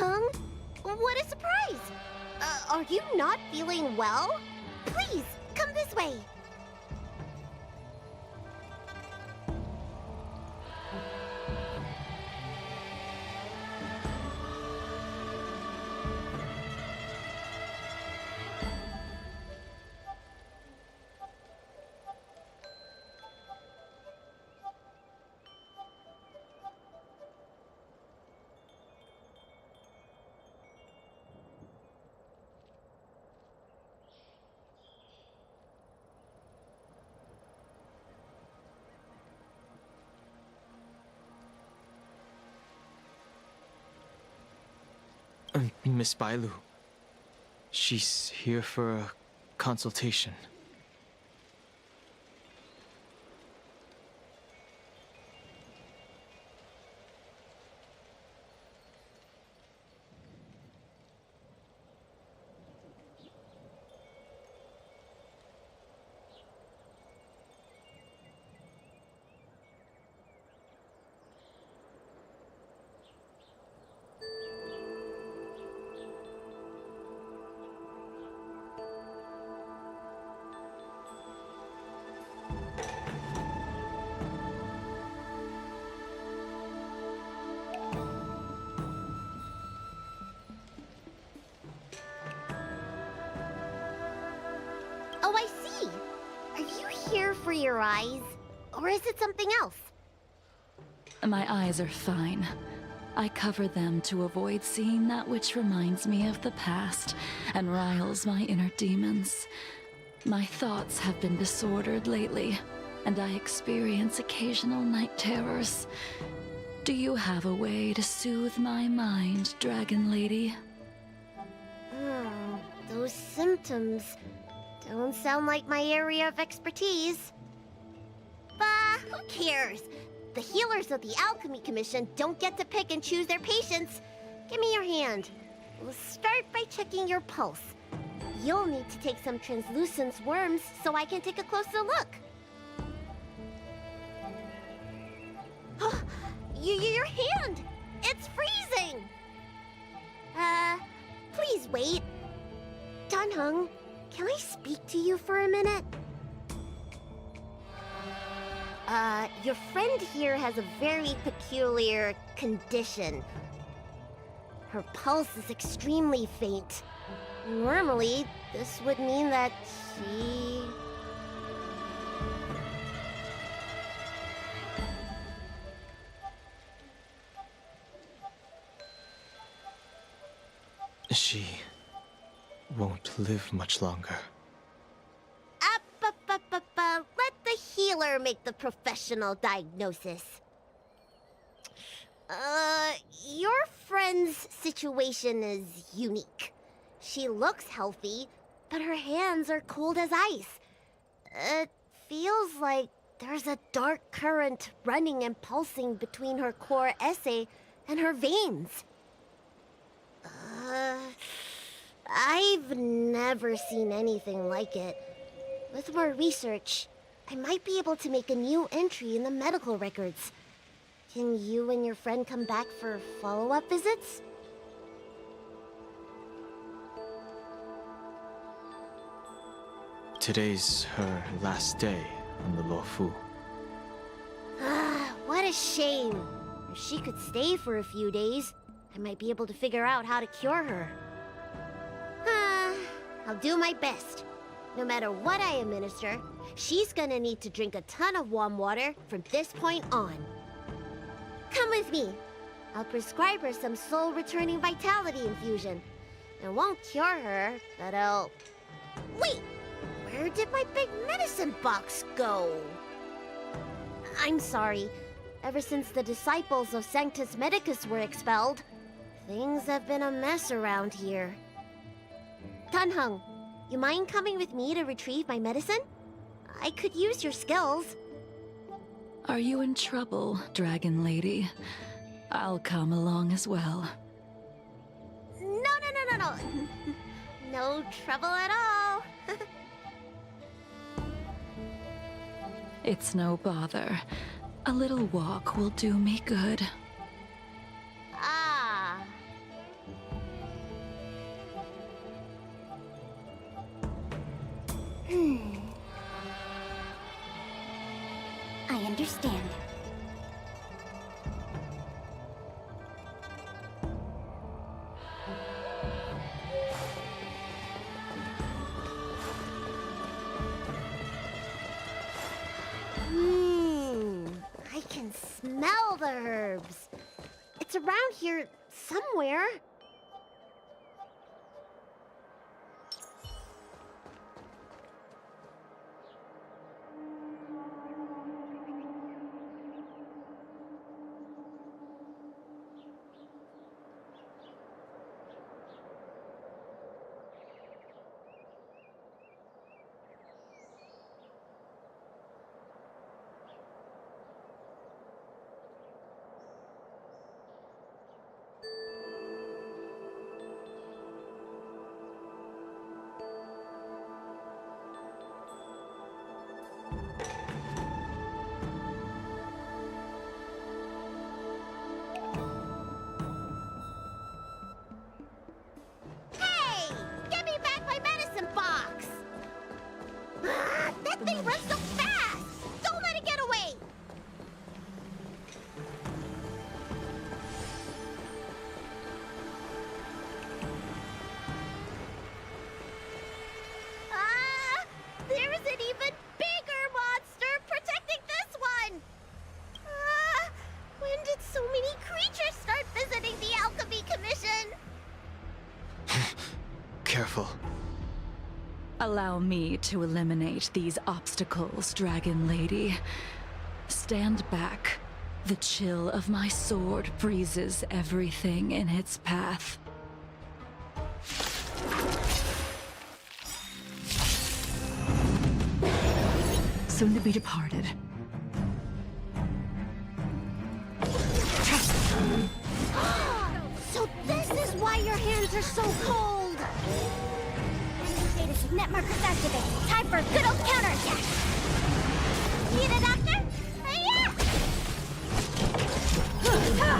Hung? What a surprise! Are you not feeling well? Please, come this way. Miss Bailu. She's here for a consultation. Oh, I see. Are you here for your eyes? Or is it something else? My eyes are fine. I cover them to avoid seeing that which reminds me of the past and riles my inner demons. My thoughts have been disordered lately, and I experience occasional night terrors. Do you have a way to soothe my mind, Dragon Lady? Those symptoms don't sound like my area of expertise. Bah, who cares? The healers of the Alchemy Commission don't get to pick and choose their patients. Give me your hand. We'll start by checking your pulse. You'll need to take some translucent worms so I can take a closer look. Your hand! It's freezing! Please wait. Dunhung, can I speak to you for a minute? Your friend here has a very peculiar condition. Her pulse is extremely faint. Normally, this would mean that she... She won't live much longer. Let the healer make the professional diagnosis. Your friend's situation is unique. She looks healthy, but her hands are cold as ice. It feels like there's a dark current running and pulsing between her core esse and her veins. I've never seen anything like it. With more research, I might be able to make a new entry in the medical records. Can you and your friend come back for follow-up visits? Today's her last day on the Luofu. What a shame. If she could stay for a few days, I might be able to figure out how to cure her. I'll do my best. No matter what I administer, she's gonna need to drink a ton of warm water from this point on. Come with me. I'll prescribe her some soul-returning vitality infusion. It won't cure her, but I'll... Wait! Where did my big medicine box go? I'm sorry. Ever since the disciples of Sanctus Medicus were expelled, things have been a mess around here. Dunhung, you mind coming with me to retrieve my medicine? I could use your skills. Are you in trouble, Dragon Lady? I'll come along as well. No. No trouble at all. It's no bother. A little walk will do me good. can smell the herbs. It's around here somewhere. Hey! Give me back my medicine box! Ah, that thing runs so fast! Don't let it get away! Ah! There is an even bigger monster protecting this one! Ah! When did so many creatures start visiting the Alchemy Commission? Careful. Allow me to eliminate these obstacles, Dragon Lady. Stand back. The chill of my sword freezes everything in its path. Soon to be departed. So this is why your hands are so cold! Data net markers activated. Time for a good old counterattack! Need a doctor? Yeah!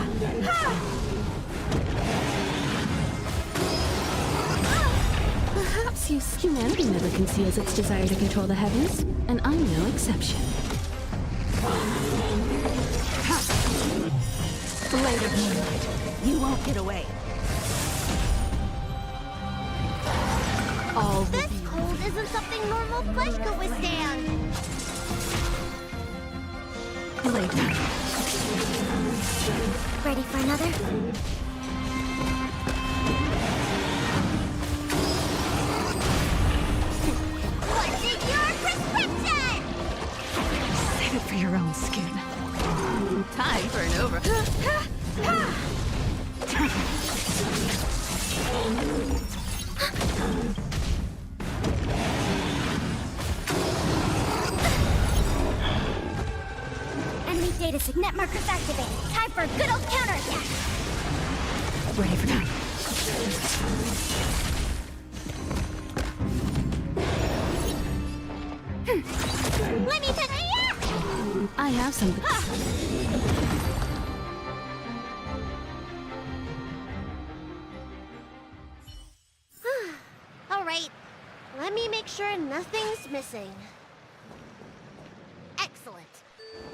Perhaps humanity never conceals its desire to control the heavens, and I'm no exception. Blade of moonlight, you won't get away. All will This be cold isn't something normal flesh could withstand! blade. Ready for another? What's in your prescription? Save it for your own skin. Time for an over. Enemy data signet markers activated. Time for a good old counterattack! Ready for time. Let me touch I have something. All right, let me make sure nothing's missing. Excellent.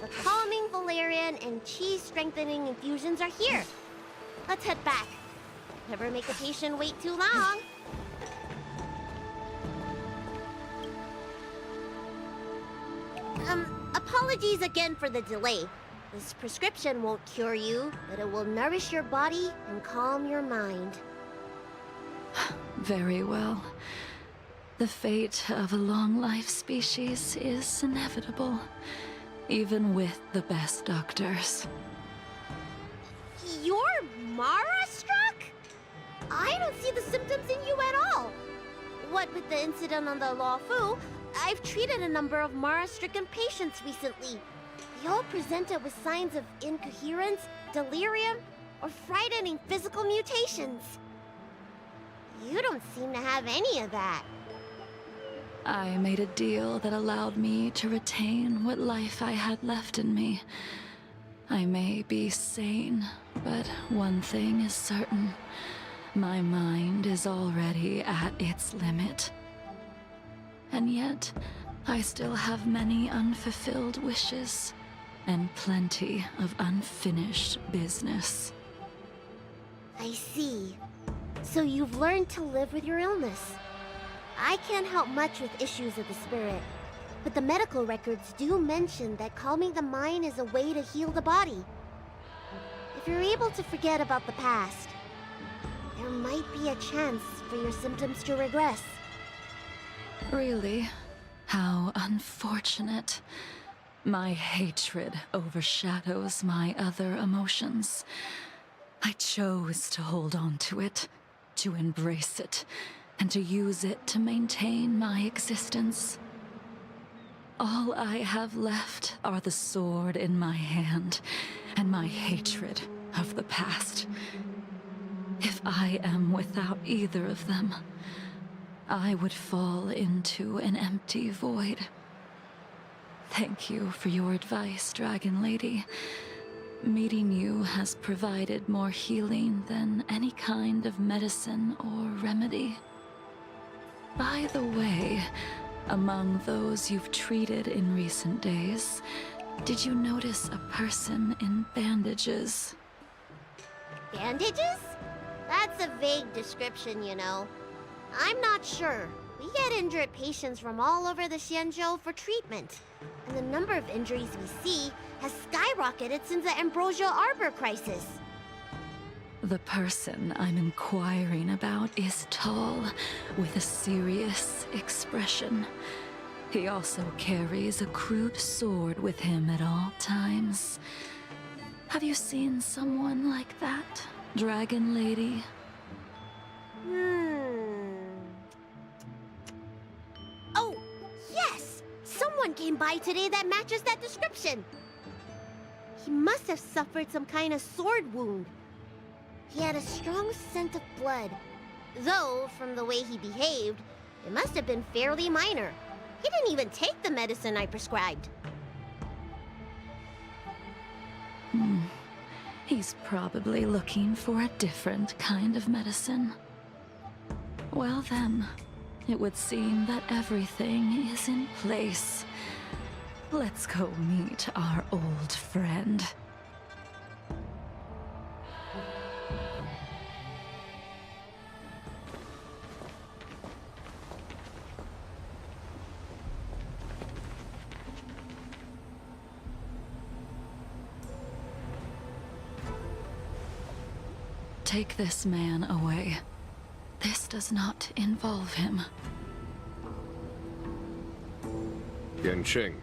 The calming valerian and chi strengthening infusions are here. Let's head back. Never make a patient wait too long. Apologies again for the delay. This prescription won't cure you, but it will nourish your body and calm your mind. Very well. The fate of a long-life species is inevitable, even with the best doctors. You're Mara-struck? I don't see the symptoms in you at all. What with the incident on the Law Fu, I've treated a number of Mara-stricken patients recently. They all presented with signs of incoherence, delirium, or frightening physical mutations. You don't seem to have any of that. I made a deal that allowed me to retain what life I had left in me. I may be sane, but one thing is certain. My mind is already at its limit. And yet, I still have many unfulfilled wishes, and plenty of unfinished business. I see. So you've learned to live with your illness. I can't help much with issues of the spirit, but the medical records do mention that calming the mind is a way to heal the body. If you're able to forget about the past, there might be a chance for your symptoms to regress. Really? How unfortunate. My hatred overshadows my other emotions. I chose to hold on to it, to embrace it, and to use it to maintain my existence. All I have left are the sword in my hand and my hatred of the past. If I am without either of them, I would fall into an empty void. Thank you for your advice, Dragon Lady. Meeting you has provided more healing than any kind of medicine or remedy. By the way, among those you've treated in recent days, did you notice a person in bandages? Bandages? That's a vague description, you know. I'm not sure. We get injured patients from all over the Xianzhou for treatment, and the number of injuries we see has skyrocketed since the Ambrosial Arbor crisis. The person I'm inquiring about is tall, with a serious expression. He also carries a crude sword with him at all times. Have you seen someone like that, Dragon Lady? Oh, yes! Someone came by today that matches that description. He must have suffered some kind of sword wound. He had a strong scent of blood. Though, from the way he behaved, it must have been fairly minor. He didn't even take the medicine I prescribed. He's probably looking for a different kind of medicine. Well then, it would seem that everything is in place. Let's go meet our old friend. Take this man away. This does not involve him. Yanqing.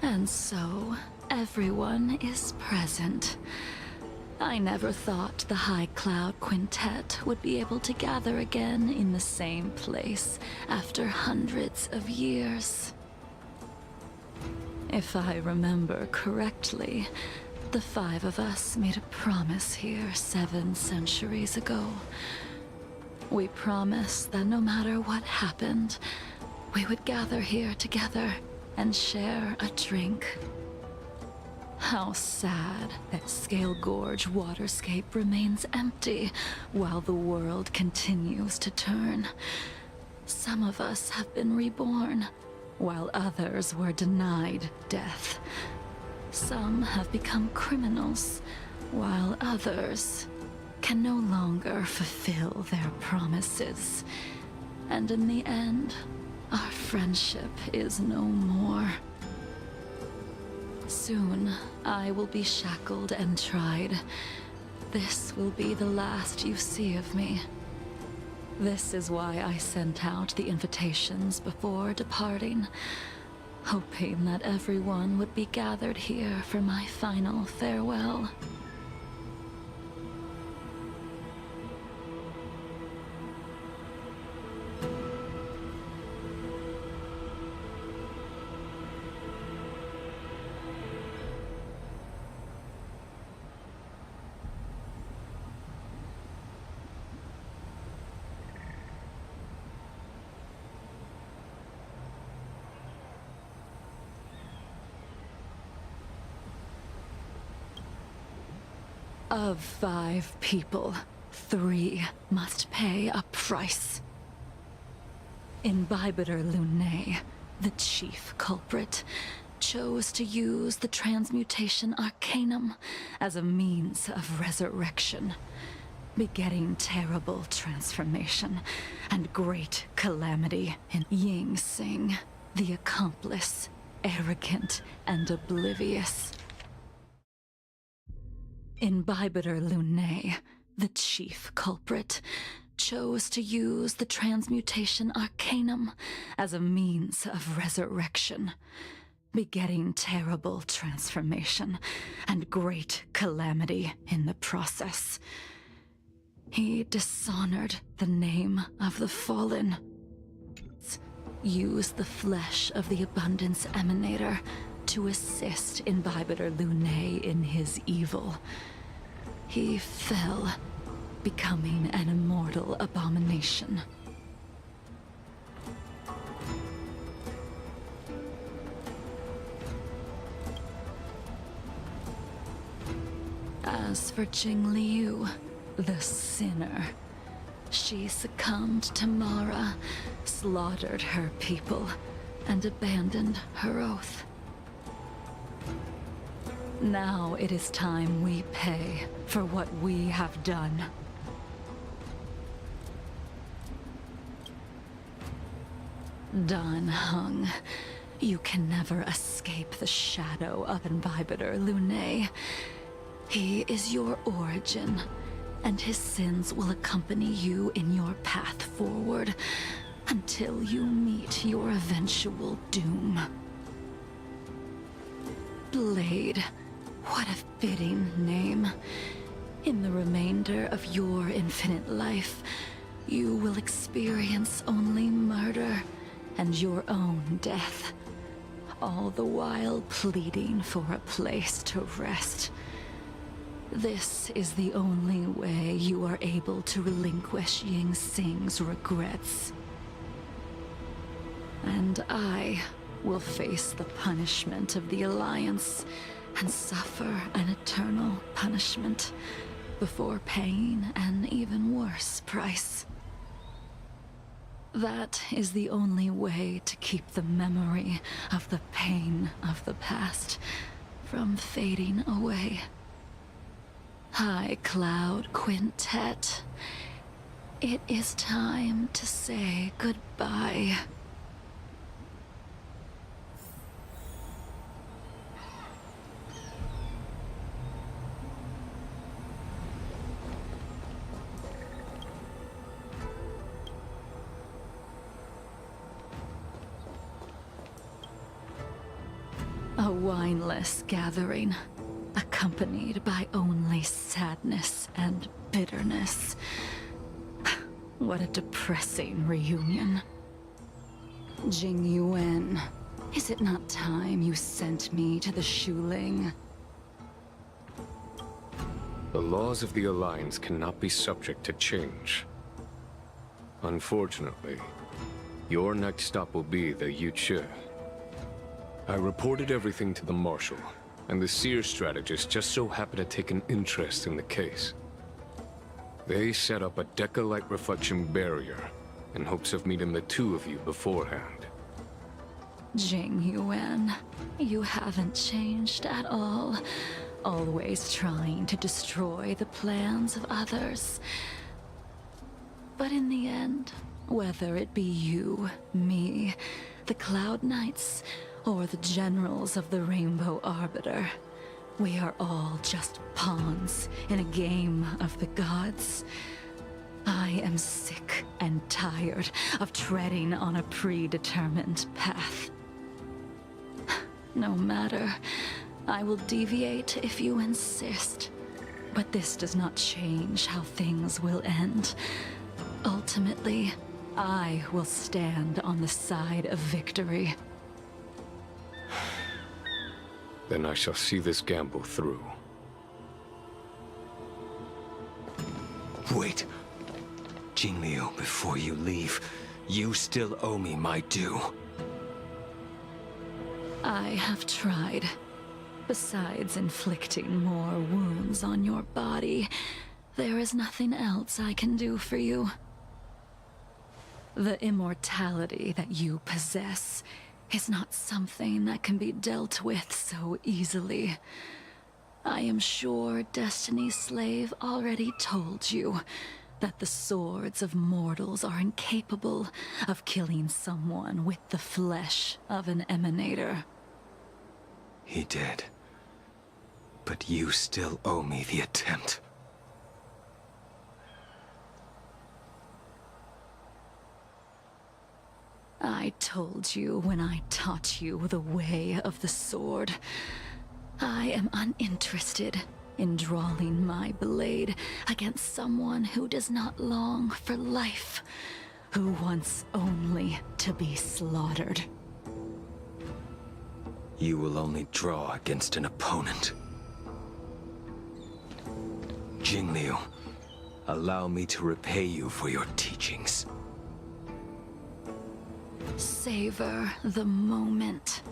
And so, everyone is present. I never thought the High Cloud Quintet would be able to gather again in the same place after hundreds of years. If I remember correctly, the five of us made a promise here 7 centuries ago. We promised that no matter what happened, we would gather here together and share a drink. How sad that Scale Gorge waterscape remains empty while the world continues to turn. Some of us have been reborn, while others were denied death. Some have become criminals, while others can no longer fulfill their promises. And in the end, our friendship is no more. Soon, I will be shackled and tried. This will be the last you see of me. This is why I sent out the invitations before departing, hoping that everyone would be gathered here for my final farewell. Of 5 people, 3 must pay a price. Imbibitor Lunae, the chief culprit, chose to use the transmutation arcanum as a means of resurrection, begetting terrible transformation and great calamity in Ying Sing, the accomplice, arrogant and oblivious. Imbibitor Lunae, the chief culprit, chose to use the transmutation arcanum as a means of resurrection, begetting terrible transformation and great calamity in the process. He dishonored the name of the fallen, used the flesh of the Abundance Emanator to assist Imbibitor Lunae in his evil. He fell, becoming an immortal abomination. As for Jing Liu, the sinner, she succumbed to Mara, slaughtered her people, and abandoned her oath. Now it is time we pay for what we have done. Dan Heng, you can never escape the shadow of Imbibitor Lunae. He is your origin, and his sins will accompany you in your path forward until you meet your eventual doom. Blade, what a fitting name. In the remainder of your infinite life, you will experience only murder and your own death, all the while pleading for a place to rest. This is the only way you are able to relinquish Ying Sing's regrets. And I will face the punishment of the Alliance and suffer an eternal punishment before paying an even worse price. That is the only way to keep the memory of the pain of the past from fading away. High Cloud Quintet, it is time to say goodbye. A wineless gathering, accompanied by only sadness and bitterness. What a depressing reunion. Jing Yuan, is it not time you sent me to the Shuling? The laws of the Alliance cannot be subject to change. Unfortunately, your next stop will be the Yuchi. I reported everything to the Marshal, and the Seer strategist just so happened to take an interest in the case. They set up a Deca-like reflection barrier in hopes of meeting the two of you beforehand. Jing Yuan, you haven't changed at all. Always trying to destroy the plans of others. But in the end, whether it be you, me, the Cloud Knights, or the generals of the Rainbow Arbiter, we are all just pawns in a game of the gods. I am sick and tired of treading on a predetermined path. No matter, I will deviate if you insist, but this does not change how things will end. Ultimately, I will stand on the side of victory. Then I shall see this gamble through. Wait. Jing Liu, before you leave, you still owe me my due. I have tried. Besides inflicting more wounds on your body, there is nothing else I can do for you. The immortality that you possess is not something that can be dealt with so easily. I am sure Destiny's slave already told you that the swords of mortals are incapable of killing someone with the flesh of an emanator. He did. But you still owe me the attempt. I told you when I taught you the way of the sword. I am uninterested in drawing my blade against someone who does not long for life, who wants only to be slaughtered. You will only draw against an opponent. Jingliu, allow me to repay you for your teachings. Savor the moment.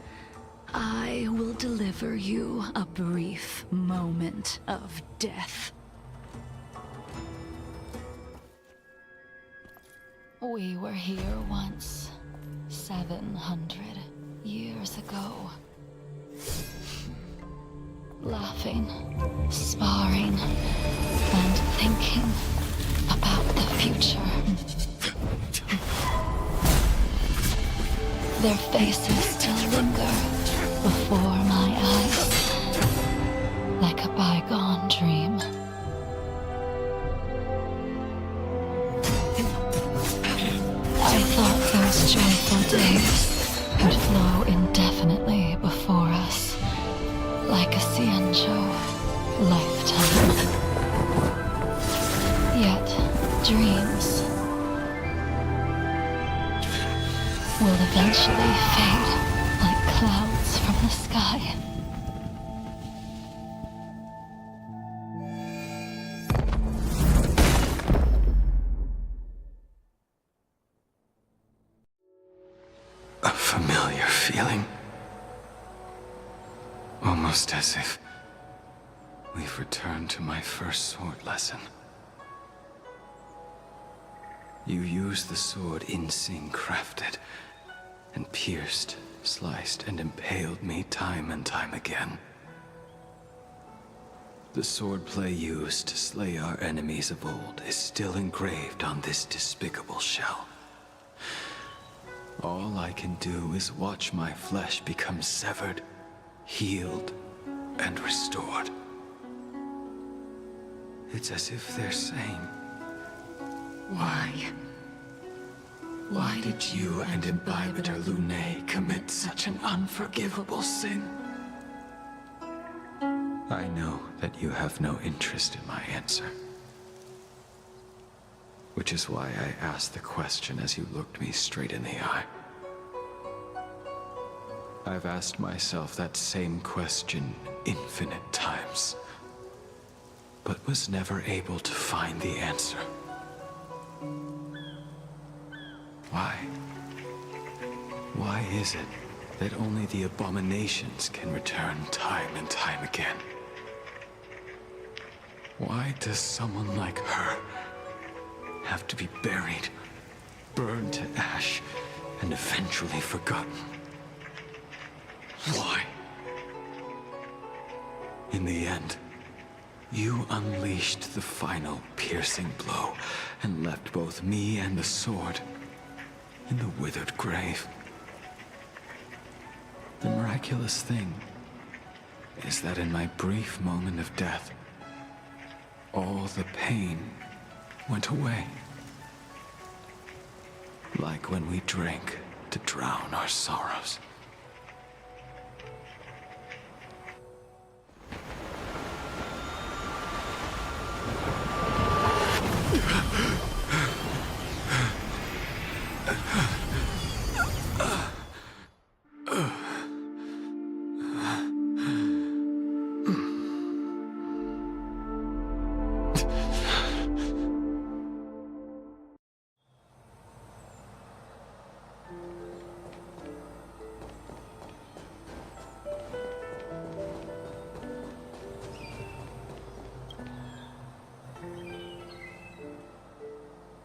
I will deliver you a brief moment of death. We were here once, 700 years ago. Laughing, sparring, and thinking about the future. Their faces still linger before my eyes, like a bygone dream. I thought those joyful days would flow indefinitely before us, like a Ciencho lifetime. Yet, dreams will eventually fade like clouds from the sky. A familiar feeling. Almost as if we've returned to my first sword lesson. You used the sword Insing crafted, and pierced, sliced, and impaled me time and time again. The swordplay used to slay our enemies of old is still engraved on this despicable shell. All I can do is watch my flesh become severed, healed, and restored. It's as if they're saying, Why did you and Imbibitor Lune commit such an unforgivable sin? I know that you have no interest in my answer. Which is why I asked the question as you looked me straight in the eye. I've asked myself that same question infinite times, but was never able to find the answer. Why? Why is it that only the abominations can return time and time again? Why does someone like her have to be buried, burned to ash, and eventually forgotten? Why? In the end, you unleashed the final piercing blow and left both me and the sword in the withered grave. The miraculous thing is that in my brief moment of death, all the pain went away. Like when we drink to drown our sorrows.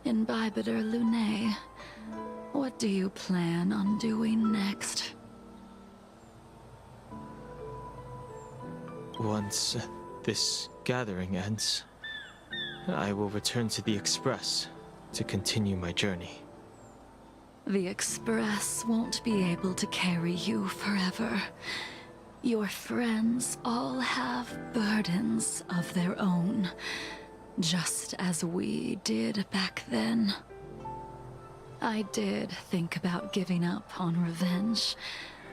Imbibitor Lune, what do you plan on doing next? Once this gathering ends, I will return to the Express to continue my journey. The Express won't be able to carry you forever. Your friends all have burdens of their own, just as we did back then. I did think about giving up on revenge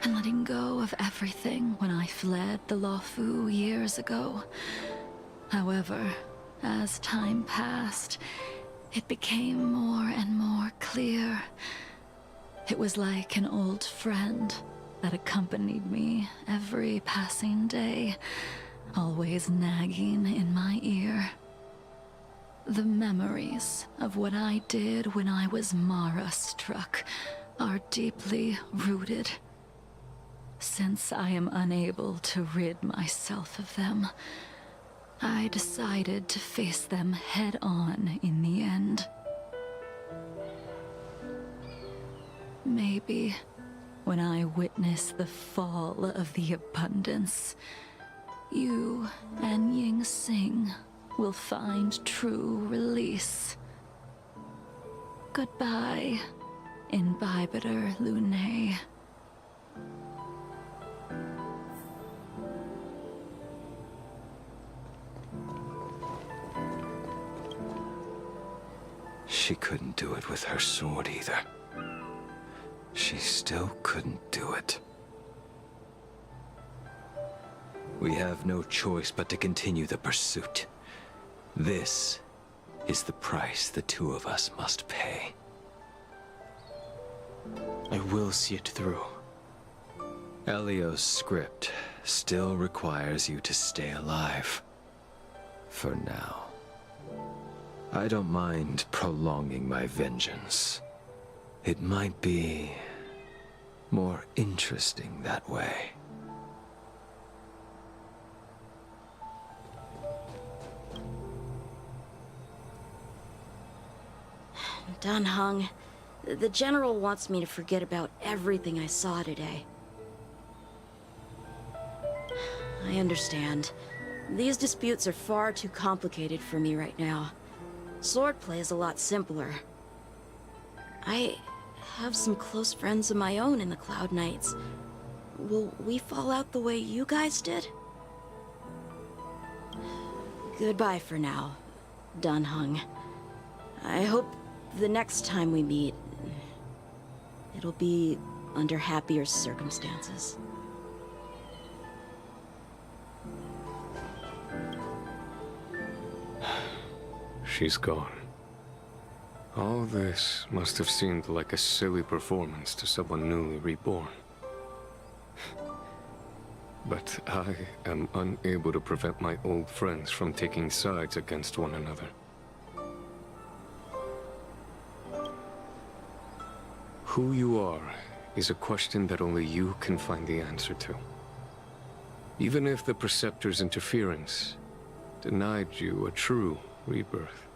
and letting go of everything when I fled the Luofu years ago. However, as time passed, it became more and more clear. It was like an old friend that accompanied me every passing day, always nagging in my ear. The memories of what I did when I was Mara-struck are deeply rooted. Since I am unable to rid myself of them, I decided to face them head-on in the end. Maybe when I witness the fall of the abundance, you and Ying Sing will find true release. Goodbye, Imbibiter Lunae. She couldn't do it with her sword either. She still couldn't do it. We have no choice but to continue the pursuit. This is the price the two of us must pay. I will see it through. Elio's script still requires you to stay alive. For now. I don't mind prolonging my vengeance. It might be more interesting that way. Dan Heng, the General wants me to forget about everything I saw today. I understand. These disputes are far too complicated for me right now. Swordplay is a lot simpler. I have some close friends of my own in the Cloud Knights. Will we fall out the way you guys did? Goodbye for now, Dan Heng. I hope the next time we meet, it'll be under happier circumstances. She's gone. All this must have seemed like a silly performance to someone newly reborn. But I am unable to prevent my old friends from taking sides against one another. Who you are is a question that only you can find the answer to. Even if the Preceptor's interference denied you a true rebirth.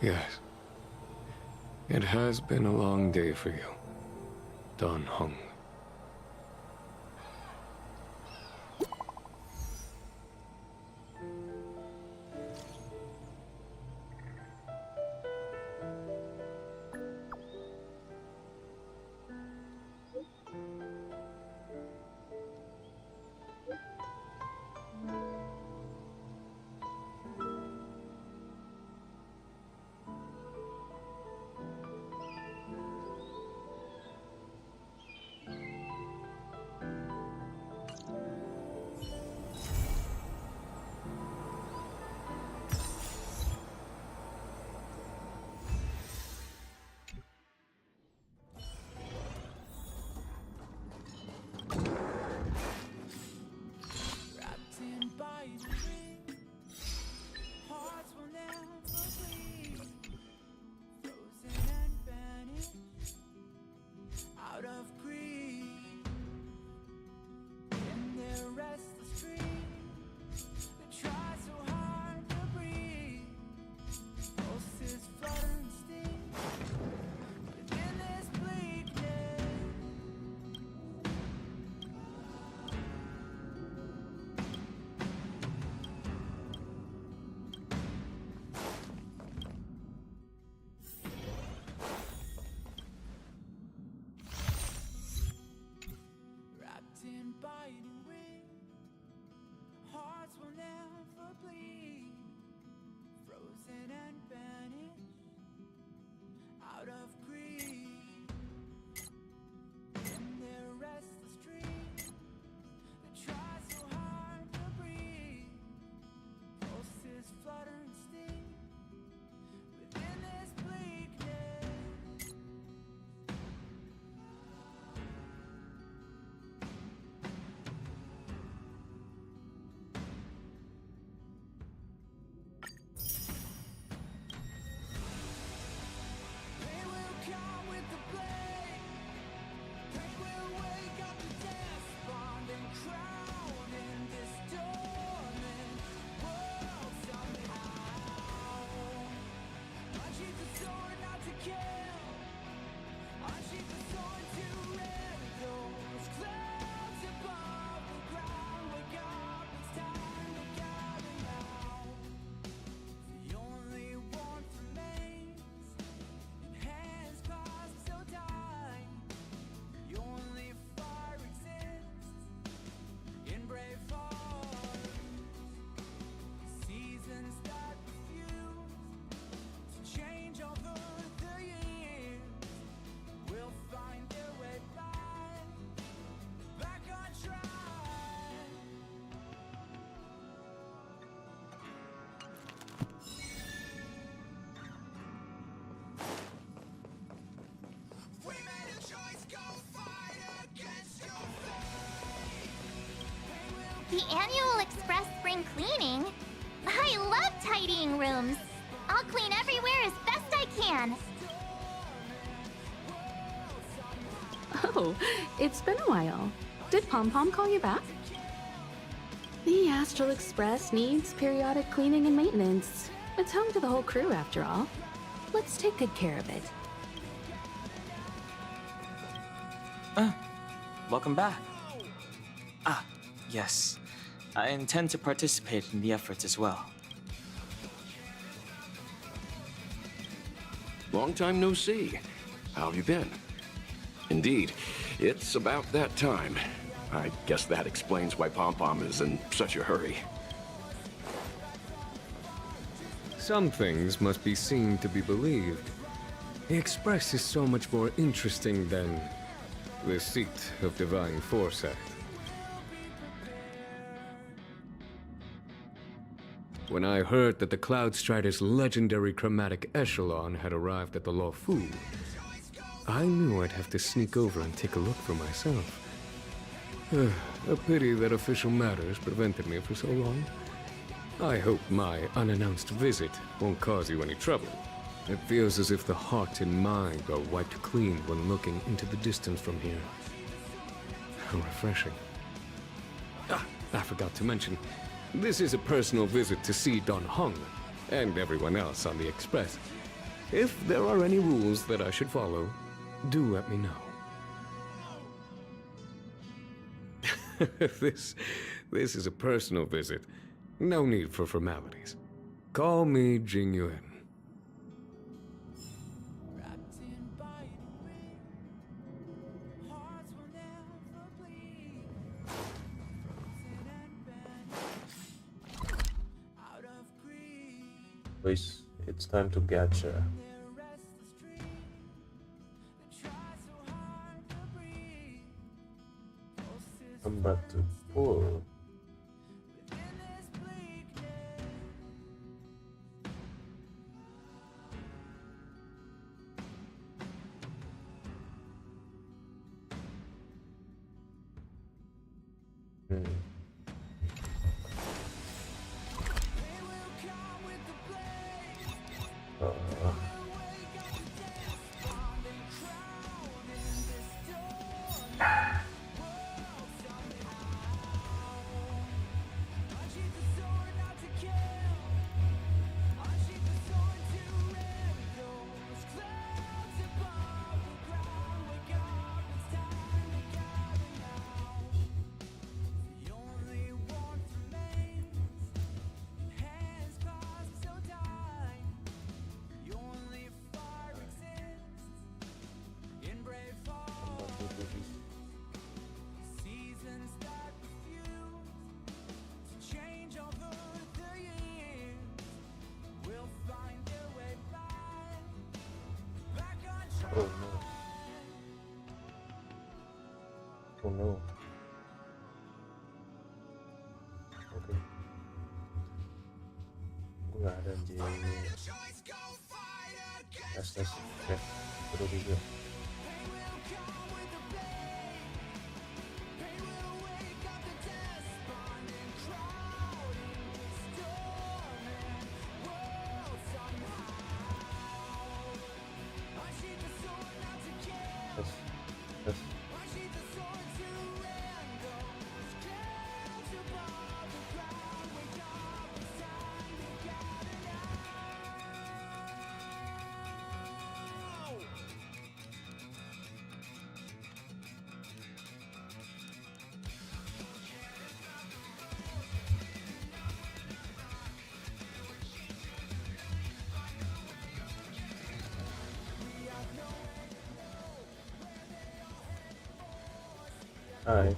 Yes. It has been a long day for you, Dan Heng. the annual Express spring cleaning. I love tidying rooms. I'll clean everywhere as best I can. Oh, it's been a while. Did Pom Pom call you back? The Astral Express needs periodic cleaning and maintenance. It's home to the whole crew, after all. Let's take good care of it. Welcome back. Ah, yes. I intend to participate in the efforts as well. Long time no see. How have you been? Indeed, it's about that time. I guess that explains why Pom Pom is in such a hurry. Some things must be seen to be believed. The Express is so much more interesting than the seat of divine foresight. When I heard that the Cloud Strider's legendary chromatic echelon had arrived at the Lo Fu, I knew I'd have to sneak over and take a look for myself. A pity that official matters prevented me for so long. I hope my unannounced visit won't cause you any trouble. It feels as if the heart and mind are wiped clean when looking into the distance from here. How refreshing. I forgot to mention, this is a personal visit to see Don Hung and everyone else on the Express. If there are any rules that I should follow, do let me know. This is a personal visit. No need for formalities. Call me Jing Yuan. Boys, it's time to gacha. I'm about to pull. Oh no. Oh no. Oke. Gue gak ada anjing. Tes. Ya. Betul juga. Tes. Hai.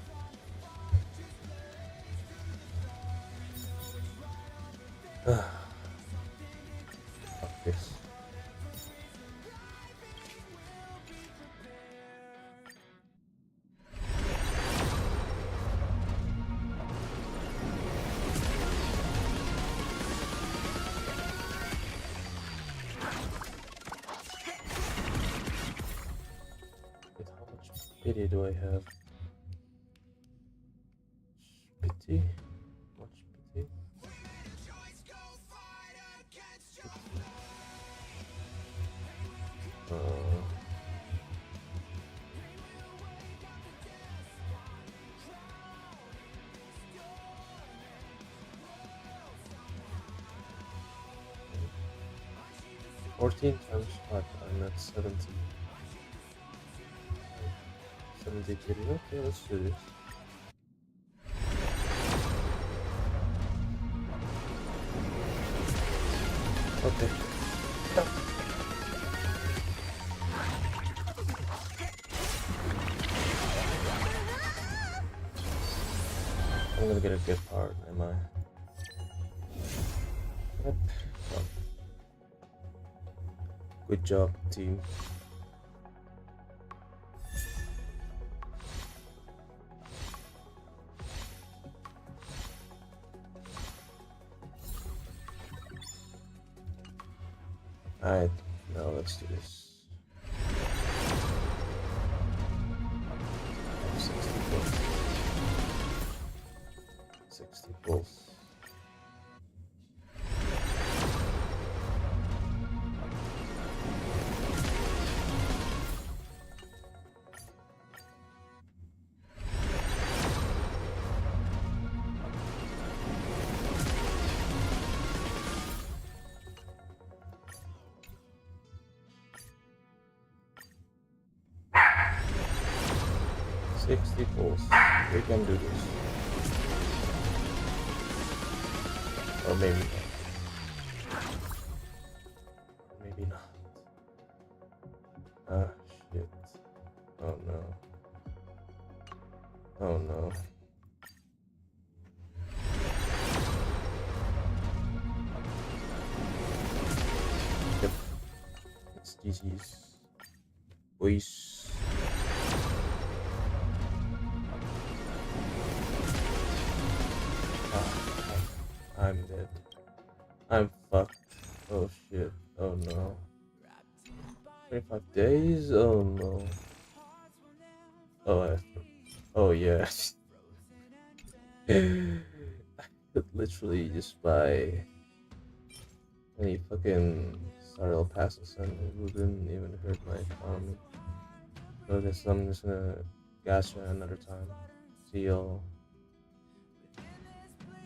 Fuck this. Wait, how much pity do I have? Pity? $14 times 5, I'm at 70. 70 kitty. Okay, let's do this. Okay. I'm gonna get a gift card, am I? Yep. Well, good job, team. Alright, now let's do this. 60 pulls. 60 pulls. We can do this. Or maybe not. Maybe not. Ah, shit. Oh no. Oh no. Yep. It's GG's. Boys. I'm dead. I'm fucked. Oh shit. Oh no. 25 days? Oh no. Oh, oh yeah. I could literally just buy any fucking Startle passes and it wouldn't even hurt my economy. So I guess I'm just gonna gacha another time. See y'all.